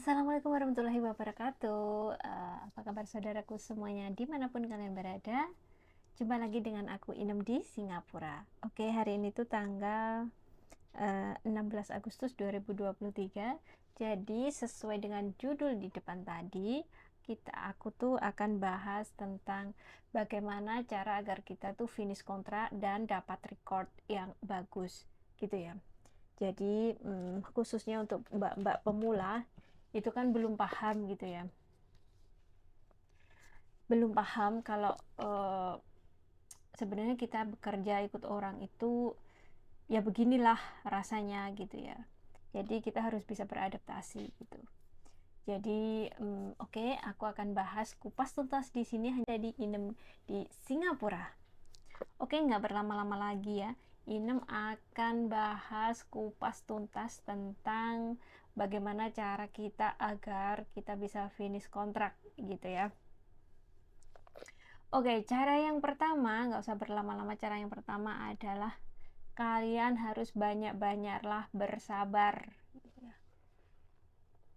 Assalamualaikum warahmatullahi wabarakatuh. Apa kabar saudaraku semuanya dimanapun kalian berada? Jumpa lagi dengan aku Inem di Singapura. Oke, hari ini tuh tanggal 16 Agustus 2023. Jadi sesuai dengan judul di depan tadi, aku tuh akan bahas tentang bagaimana cara agar kita tuh finish kontrak dan dapat record yang bagus, gitu ya. Jadi khususnya untuk mbak-mbak pemula itu kan belum paham gitu ya, belum paham kalau sebenarnya kita bekerja ikut orang itu ya beginilah rasanya gitu ya. Jadi kita harus bisa beradaptasi gitu. Jadi oke, aku akan bahas kupas tuntas di sini hanya di Inem di Singapura. Oke, nggak berlama-lama lagi ya. Inem akan bahas kupas tuntas tentang bagaimana cara kita agar kita bisa finish kontrak gitu ya. Oke, cara yang pertama, nggak usah berlama-lama, cara yang pertama adalah kalian harus banyak-banyaklah bersabar.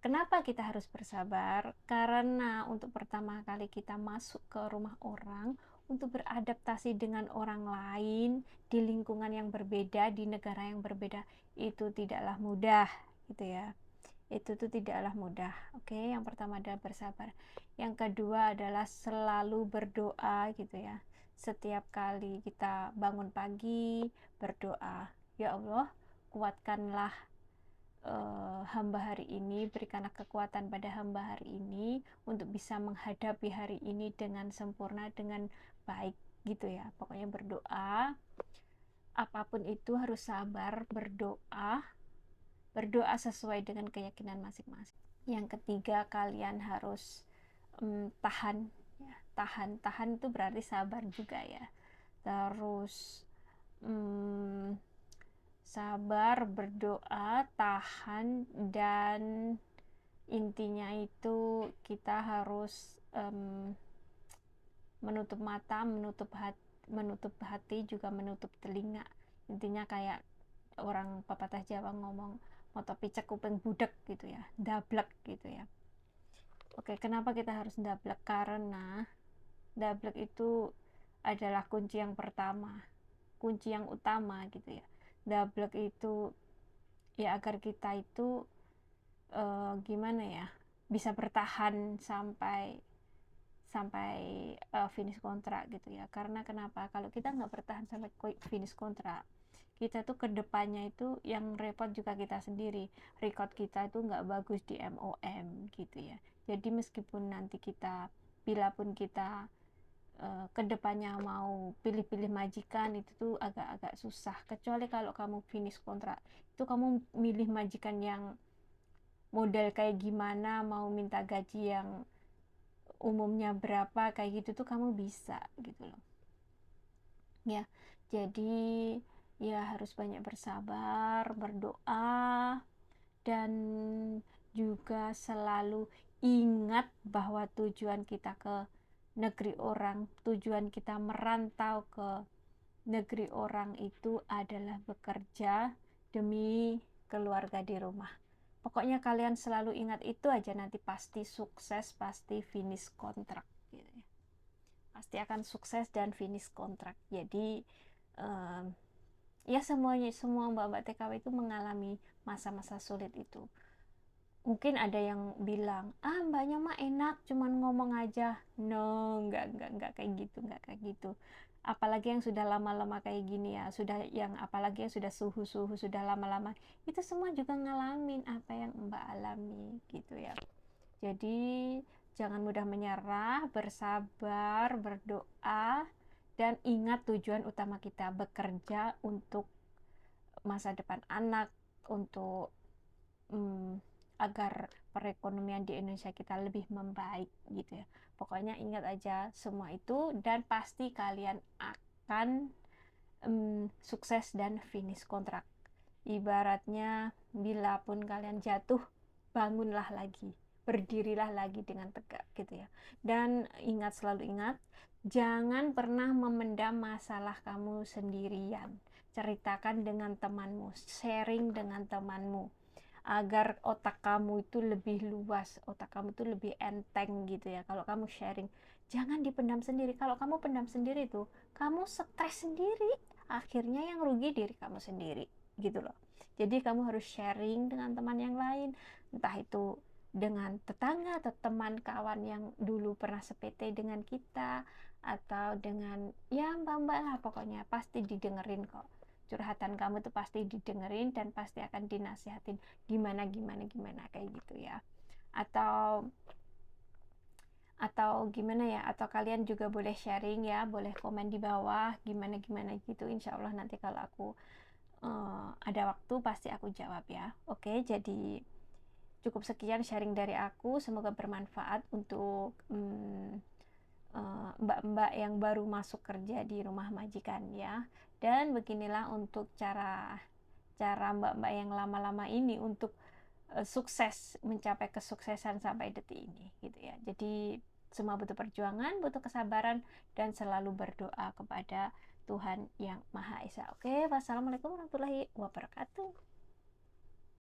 Kenapa kita harus bersabar? Karena untuk pertama kali kita masuk ke rumah orang, untuk beradaptasi dengan orang lain di lingkungan yang berbeda, di negara yang berbeda, itu tidaklah mudah gitu ya. Itu tuh tidaklah mudah. Oke, yang pertama adalah bersabar. Yang kedua adalah selalu berdoa gitu ya. Setiap kali kita bangun pagi, berdoa, ya Allah, kuatkanlah hamba hari ini, berikanlah kekuatan pada hamba hari ini untuk bisa menghadapi hari ini dengan sempurna, dengan baik gitu ya. Pokoknya berdoa, apapun itu harus sabar, berdoa sesuai dengan keyakinan masing-masing. Yang ketiga, kalian harus tahan ya. Tahan itu berarti sabar juga ya. Terus sabar, berdoa, tahan, dan intinya itu kita harus menutup mata, menutup hati juga menutup telinga. Intinya kayak orang pepatah Jawa ngomong moto picek kuping budek gitu ya, dablek gitu ya. Oke, kenapa kita harus dablek? Karena dablek itu adalah kunci yang pertama, kunci yang utama gitu ya. Dablek itu ya agar kita itu gimana ya, bisa bertahan sampai finish kontrak gitu ya. Karena kenapa? Kalau kita nggak bertahan sampai finish kontrak, kita tuh kedepannya itu yang repot juga kita sendiri. Record kita itu nggak bagus di MOM gitu ya. Jadi meskipun nanti kita, bila pun kita kedepannya mau pilih-pilih majikan, itu tuh agak-agak susah. Kecuali kalau kamu finish kontrak, itu kamu milih majikan yang model kayak gimana, mau minta gaji yang umumnya berapa, kayak gitu tuh kamu bisa gitu loh ya. Jadi ya harus banyak bersabar, berdoa, dan juga selalu ingat bahwa tujuan kita ke negeri orang, tujuan kita merantau ke negeri orang itu adalah bekerja demi keluarga di rumah. Pokoknya kalian selalu ingat itu aja, nanti pasti sukses, pasti finish kontrak gitu ya. Pasti akan sukses dan finish kontrak. Jadi ya semua mbak-mbak TKW itu mengalami masa-masa sulit itu. Mungkin ada yang bilang, mbaknya mah enak, cuman ngomong aja. No, enggak kayak gitu. Apalagi yang sudah lama-lama kayak gini ya, apalagi yang sudah suhu sudah lama-lama, itu semua juga ngalamin apa yang mbak alami gitu ya. Jadi jangan mudah menyerah, bersabar, berdoa, dan ingat tujuan utama kita bekerja untuk masa depan anak, untuk agar perekonomian di Indonesia kita lebih membaik gitu ya. Pokoknya ingat aja semua itu, dan pasti kalian akan sukses dan finish kontrak. Ibaratnya bila pun kalian jatuh, bangunlah lagi, berdirilah lagi dengan tegak gitu ya. Dan selalu ingat, jangan pernah memendam masalah kamu sendirian. Ceritakan dengan temanmu, sharing dengan temanmu. agar otak kamu itu lebih luas, otak kamu itu lebih enteng gitu ya. Kalau kamu sharing, jangan dipendam sendiri. Kalau kamu pendam sendiri tuh, kamu stres sendiri, akhirnya yang rugi diri kamu sendiri gitu loh. Jadi kamu harus sharing dengan teman yang lain, entah itu dengan tetangga atau teman kawan yang dulu pernah sepete dengan kita, atau dengan ya mbak-mbak lah, pokoknya pasti didengerin kok. Curhatan kamu tuh pasti didengerin dan pasti akan dinasihatin gimana kayak gitu ya. Atau gimana ya, atau kalian juga boleh sharing ya, boleh komen di bawah gimana gitu. Insya Allah nanti kalau aku ada waktu pasti aku jawab ya. Oke, jadi cukup sekian sharing dari aku, semoga bermanfaat untuk mbak-mbak yang baru masuk kerja di rumah majikan ya. Dan beginilah untuk cara mbak-mbak yang lama-lama ini untuk sukses, mencapai kesuksesan sampai detik ini gitu ya. Jadi semua butuh perjuangan, butuh kesabaran, dan selalu berdoa kepada Tuhan yang Maha Esa. Oke, wassalamualaikum warahmatullahi wabarakatuh.